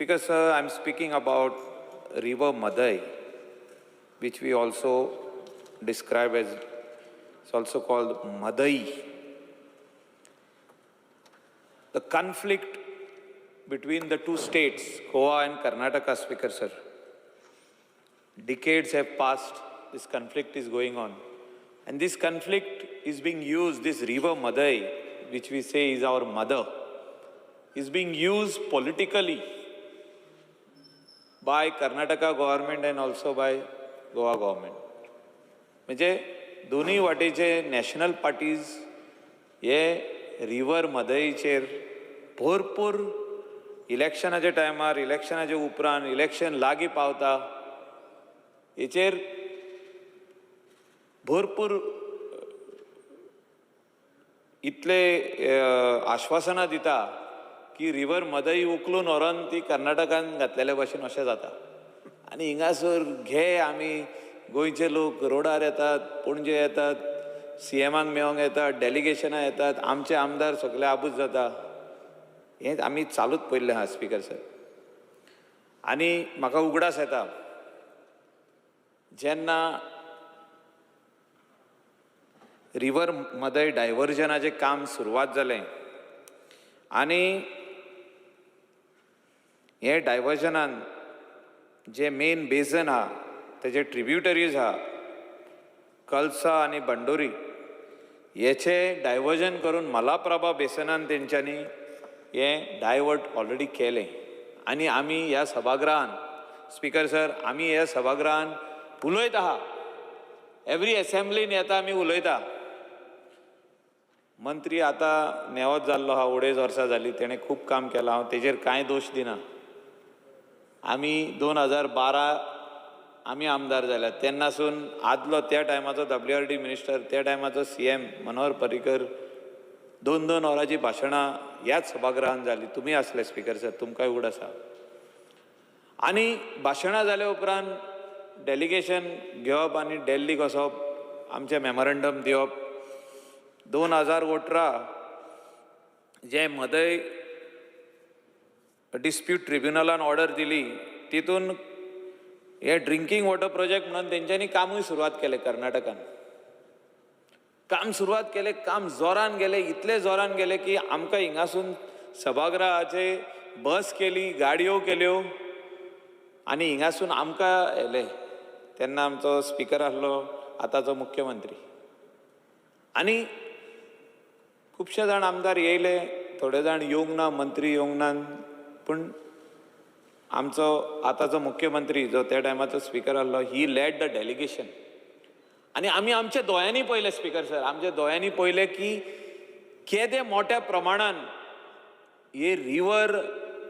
Speaker sir, I am speaking about river Madai, which we also describe as, it's also called Madai. The conflict between the two states, Goa and Karnataka, Speaker sir. Decades have passed, this conflict is going on. And this conflict is being used, this river Madai, which we say is our mother, is being used politically by Karnataka government and also by Goa government. म्हणजे दोन्ही वाटेचे national parties हे river मदईचेर भरपूर इलेक्शनाच्या टायमार, इलेक्शनाच्या उपरांत, election लागीं पावता, हेचेर भरपूर इतले आश्वासनां दिता की रिवर मदई उखलून व्हरोन ती कर्नाटकान घातलेल्या भाशेन अशें जाता. आनी हिंगासर घे आमी गोंयचे लोक रोडार येतात, पणजे येतात, सीएमाक मेळोंक येतात, डेलिगेशनां येतात, आमचे आमदार सगळे आबूज जाता. हें आमी चालूच पळयल्लें आहा स्पीकर सर. आनी म्हाका उगडास येता जेन्ना रिवर मदय डायवर्जनाचें काम सुरवात जालें आनी हे डायवर्जनान जे मेन बेजन आहा तेजे ट्रिब्युटरीज आहा कलसा आनी बंडोरी हेचे डायवर्जन करून मलाप्रभा बेसनान तेंच्यांनी हे डायवर्ट ऑलरेडी केलें. आनी आमी ह्या सभागृहान स्पीकर सर आमी ह्या सभागृहान उलयत आहा, एवरी असेंब्लीन येता आमी उलयता. मंत्री आतां नेवत जाल्लो आहा, 2.5 वर्सां जालीं, तेणें खूब काम केलां, हांव तेजेर कांय दोश दिना. आमी 2012 आमी आमदार जाल्यात तेन्नासून आदलो त्या टायमाचो WRD मिनिस्टर, त्या टायमाचो CM मनोहर पर्रीकर 2-2 वरांची भाशणां ह्याच सभागृहान जालीं. तुमी आसले स्पीकर सर, तुमकांय उगड आसा. आनी भाशणां जाल्या उपरांत डेलिगेशन घेवप आनी दिल्लीक वचप, आमचें मेमोरेंडम दिवप. 2018 जे मदय डिस्प्यूट ट्रिब्युनलान ऑर्डर दिली तितून हे ड्रिंकींग वॉटर प्रोजेक्ट म्हणून तेंच्यांनी कामूय सुरवात केलें कर्नाटकान. काम सुरवात केलें, काम जोरान गेलें, इतलें जोरान गेलें की आमकां हिंगासून सभागृहाचे बस केली, गाडयो केल्यो आनी हिंगासून आमकां येले. तेन्ना आमचो स्पीकर आसलो आतांचो मुख्यमंत्री. आनी खुबशे जाण आमदार येयले, थोडे जाण येवंक ना, मंत्री येवंक ना, पूण आमचो आतांचो मुख्यमंत्री जो त्या टायमाचो स्पीकर आसलो, ही लेड द डेलिगेशन. आनी आमी आमच्या दोळ्यांनी पळयलें स्पीकर सर, आमच्या दोळ्यांनी पळयलें की केदे मोठ्या प्रमाणान हे रिवर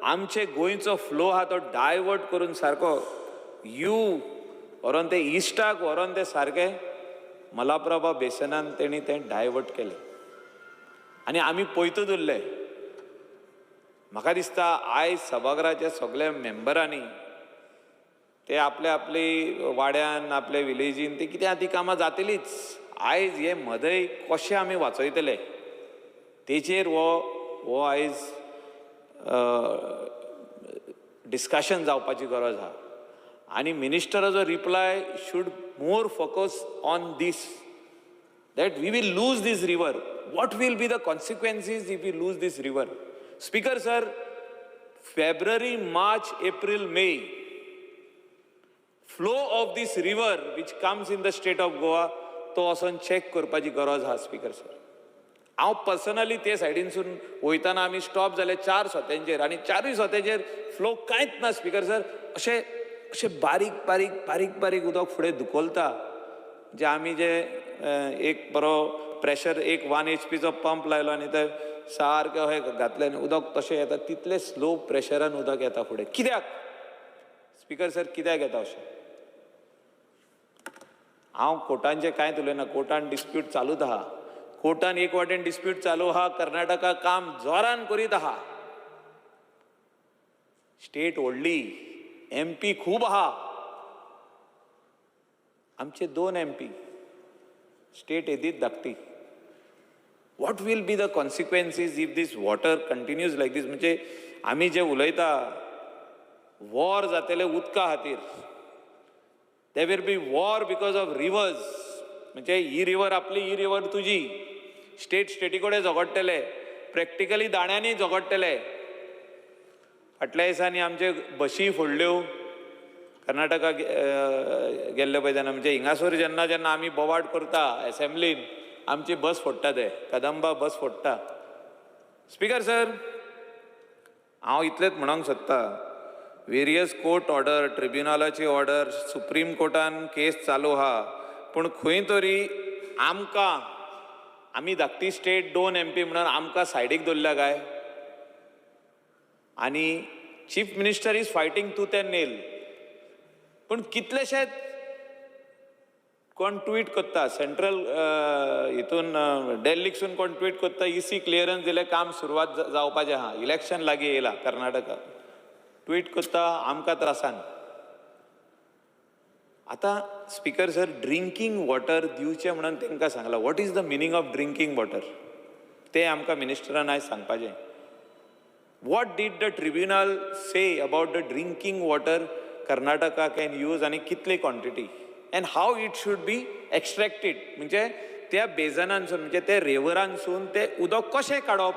आमचे गोंयचो फ्लो आहा तो डायवर्ट करून सारको व्हरोन ते इश्टाक व्हरोन ते सारके मलाप्रभा बेसनान तेणी तें डायवर्ट केलें. आनी आमी पळयतच उरले. म्हाका दिसता आयज सभागृहाच्या सगळ्या मेंबरांनी ते आपल्या आपली वाड्यान, आपल्या विलेजीन ते कित्याक ती कामां जातलींच. आयज हे मदय कशें आमी वाचयतले तेचेर हो आयज डिस्कशन जावपाची गरज आहा. आनी मिनिस्टराचो reply should more focus on this, that we will lose this river. What will be the consequences if we lose this river? Speaker sir, February, March, April, May, flow of this river which comes in the state of Goa तो वचोन check करपाची गरज आहा speaker sir. हांव personally ते सायडीनसून वयताना आमी stop जाले 4 सोत्यांचेर आनी 4 सोत्यांचेर फ्लो कांयच ना स्पीकर सर. अशें बारीक बारीक बारीक बारीक उदक फुडें धुकलता. जे आमी जे एक बरो प्रेशर, एक 1 HP पंप लायलो आनी ते सारकें अशें घातलें आनी उदक तशें येता, तितले स्लो प्रेशरान उदक येता फुडें. कित्याक स्पीकर सर, कित्याक येता अशें? हांव कोर्टांचें कांयच उलयना, कोर्टान डिस्प्यूट चालूच आहा. कोर्टान एक वाटेन डिस्प्यूट चालू आहा, कर्नाटका काम जोरान करीत आहा. स्टेट व्हडली, MP खूब आहा. आमचे 2 MP, स्टेट येदीच धाकटी. What will be the consequences if this water continues like this? म्हणजे आमी जे उलयता वॉर जातले उदका खातीर. There will be war because of reverse. म्हणजे ही रिवर आपली, ही रिवर तुजी. स्टेटी कडेन झगडटले, प्रॅक्टिकली दाण्यांनी झगडटले. फाटल्या दिसांनी आमचे बशी फोडल्यो कर्नाटका गेल्ले पळय तेन्ना. म्हणजे हिंगासर जेन्ना जेन्ना आमी बोवाड करता एसेंब्लीन, आमची बस फोडटा ते, कदंबा बस फोडटा. स्पीकर सर, हांव इतलेंच म्हणूंक सोदता, वेरियस कोर्ट ऑर्डर, ट्रिब्युनलाची ऑर्डर, सुप्रीम कोर्टान केस चालू आहा, पूण खंय तरी आमकां, आमी धाकटी स्टेट 2 MP म्हणून आमकां सायडीक दवरल्या काय? आनी chief minister is fighting tooth and nail. पूण कितलेशेच कोण ट्वीट करता, सेंट्रल हितून दिल्लीसून कोण ट्वीट करता, EC क्लियरन्स दिले, काम सुरवात जावपाचें आहा, इलेक्शन लागीं येयला कर्नाटका. ट्वीट करता आमकां त्रासान. आतां स्पीकर सर, ड्रिंकींग वॉटर दिवचें म्हणून तांकां सांगलां. What is the meaning of drinking water? तें आमकां मिनिस्टरान आयज सांगपाचें. What did the tribunal say about the drinking water Karnataka can use, आनी कितली quantity, and how it should be extracted. म्हणजे त्या बेजनांसून, म्हणजे त्या रेवरांसून ते उदक कशें काडप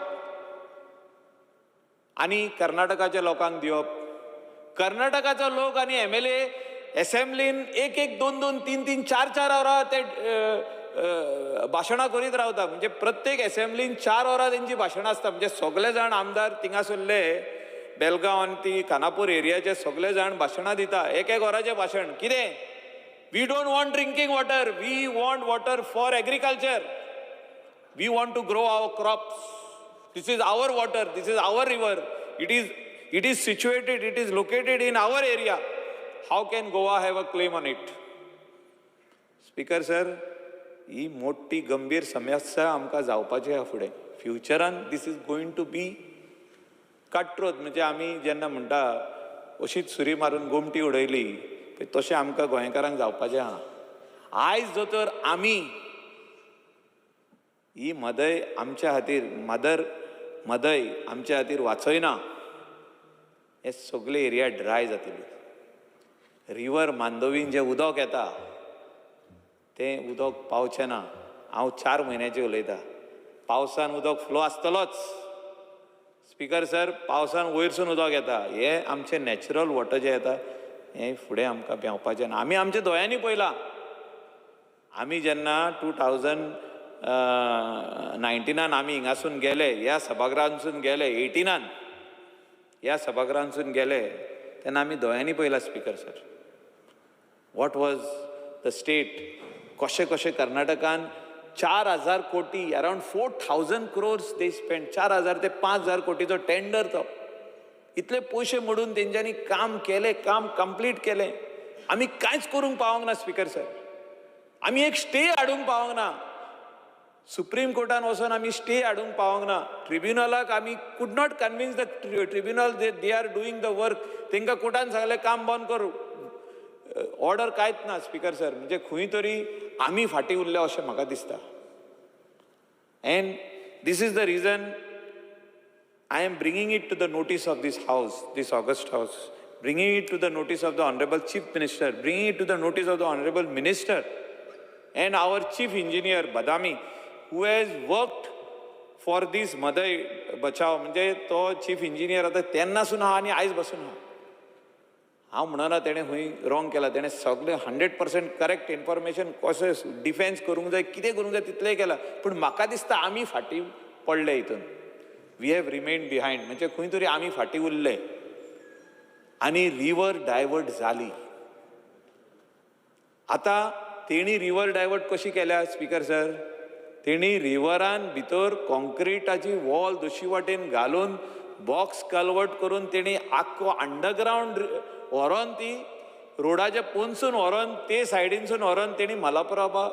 आनी कर्नाटकाच्या लोकांक दिवप. कर्नाटकाचो लोक आनी MLA एसेंब्लीन 1-1, 2-2, 3-3, 4-4 वरां ते भाशणां करीत रावता. म्हणजे प्रत्येक एसेंब्लीन 4 वरां तेंची भाशणां आसता. म्हणजे सगळे जाण आमदार थिंगासरले बेलगांव आनी ती खानापूर एरियाचे सगळे जाण भाशणां दिता. 1-1 वरांचें भाशण. कितें? We don't want drinking water, we want water for agriculture, we want to grow our crops, this is our water, this is our river, it is situated, it is located in our area. How can Goa have a claim on it? Speaker sir, ही मोठी गंभीर समस्या आमकां जावपाची आहा फुडें. फ्युचरान this is going to be कट्रोत. म्हणजे आमी जेन्ना म्हणटा अशीच सुरी मारून गोमटी उडयली, तशें आमकां गोंयकारांक जावपाचें आहा. आयज जर तर आमी ही मदय आमच्या खातीर, मदय आमच्या खातीर वाचयना, हे सगळे एरिया ड्राय जातली. रिवर मांदोवीन जें उदक येता तें उदक पावचें ना. हांव 4 म्हयन्याचें उलयतां. पावसान उदक फ्लो आसतलोच. स्पीकर सर, पावसान वयरसून उदक येता. हें आमचें नॅचरल वॉटर जें येता हें फुडें आमकां पेंवपाचें ना. आमी आमच्या दोळ्यांनी पळयलां. आमी जेन्ना 2019 आमी हिंगासून गेले, ह्या सभागृहांसून गेले, 18 ह्या सभागृहांसून गेले, तेन्ना आमी दोळ्यांनी पळयलां speaker sir. What was the state. कशें कशें कर्नाटकान 4,000 कोटी, अरावंड 4,000 crores दे स्पेंड. 4,000 ते 5,000 कोटीचो टेंडर तो. इतले पयशे मोडून तेंच्यांनी काम केलें, काम कंप्लीट केलें. आमी कांयच करूंक पावोंक ना स्पीकर सर. आमी एक स्टे हाडूंक पावोंक ना. सुप्रीम कोर्टान वचून आमी स्टे हाडूंक पावोंक ना. ट्रिब्युनलाक आमी could not convince the tribunal they are doing the work. तांकां कोर्टान सांगलें काम बंद कर. ऑर्डर कांयच ना स्पीकर सर. म्हणजे खंय तरी आमी फाटीं उरले अशें म्हाका दिसता. And this is the reason I am bringing it to the notice of this house, this august house, bringing it to the notice of the Honorable Chief Minister, bringing it to the notice of the Honorable Minister and our Chief Engineer Badami, who has worked for this Madai Bachao. म्हणजे तो chief engineer आता तेन्नासून आहा आनी आयज बसून आहा. हांव म्हणना तेणें खंय रॉंग केला. तेणें सगळें 100% करेक्ट इन्फॉर्मेशन कशें डिफेन्स करूंक जाय, कितें करूंक जाय तितलेंय केलां. पूण म्हाका दिसता आमी फाटीं पडले हितून. We have remained behind. म्हणजे खंय तरी आमी फाटीं उरले आनी रिवर डायवर्ट जाली. आतां तेणी रिवर डायवर्ट कशी केल्या स्पीकर सर? तेणी रिवरान भितर कॉन्क्रिटाची वॉल दुसरी वाटेन घालून बॉक्स कल्वर्ट करून तेणी आख्खो अंडरग्रावंड व्हरोन ती रोडाच्या पोंदसून व्हरोन ते सायडीनसून व्हरोन तेणी मलाप्रभा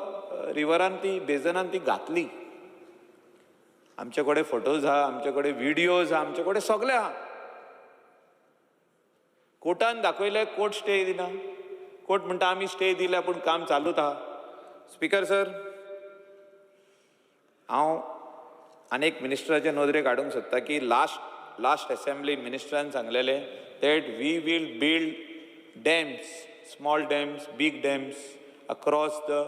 रिवरान ती बेजनान ती घातली. आमचे कडेन फोटोज आहा, आमचे कडेन व्हिडियोज आहा, आमचे कडेन सगळें आहा. कोर्टान दाखयले, कोर्ट स्टे दिना. कोर्ट म्हणटा आमी स्टे दिल्या पूण काम चालूच आहा. स्पीकर सर, हांव आनीक मिनिस्टराचे नदरेक हाडूंक सोदता की लास्ट लास्ट असेंब्ली मिनिस्टरान सांगलेले that we will build dams, small dams, big dams across the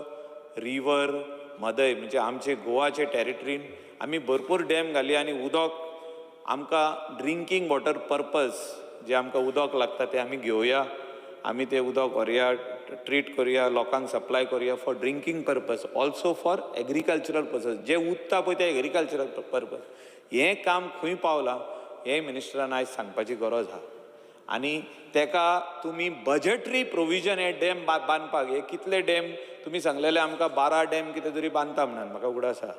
river मदय, म्हणजे आमचे गोवाचे टेरिटरीन आमी भरपूर डॅम घाली आनी उदक आमकां ड्रिंकींग वॉटर पर्पज जे आमकां उदक लागता ते आमी घेवया, आमी ते उदक व्हरया, ट्रीट करुया, लोकांक सप्लाय करुया for drinking purpose, also for agricultural purpose, जे उदता पळय ते एग्रीकल्चरल पर्पज. हें काम खंय पावलां हें मिनिस्टरान आयज सांगपाची गरज आहा. आनी तेका तुमी बजेटरी प्रोविजन हे डॅम बांदपाक, हे कितले डॅम तुमी सांगलेले आमकां 12 डॅम कितें तरी बांदता म्हणून, म्हाका उगडास आसा.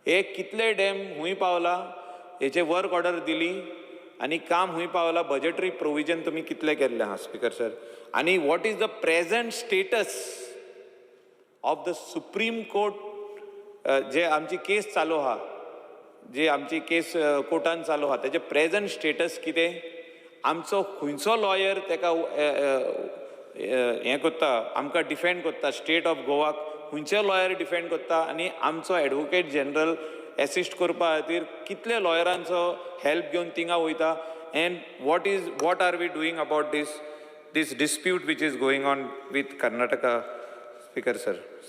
हे कितले डॅम हूंय पावला हेचे वर्क ऑर्डर दिली आनी काम हूंय पावला, बजेटरी प्रोविजन तुमी कितले केल्ले आहा स्पीकर सर. आनी what is the present status of the supreme court, जे आमची केस चालू आहा, जी आमची केस कोर्टान चालू आहा तेजे प्रेझंट स्टेटस कितें, आमचो खंयचो लॉयर तेका हें कोत्ता, आमकां डिफेंड कोत्ता, स्टेट ऑफ गोवाक खंयचे लॉयर डिफेंड कोत्ता, आनी आमचो एडवोकेट जनरल एसिस्ट करपा खातीर कितले लॉयरांचो हेल्प घेवन थिंगा वयता, and what are we doing about this dispute which is going on with Karnataka speaker sir.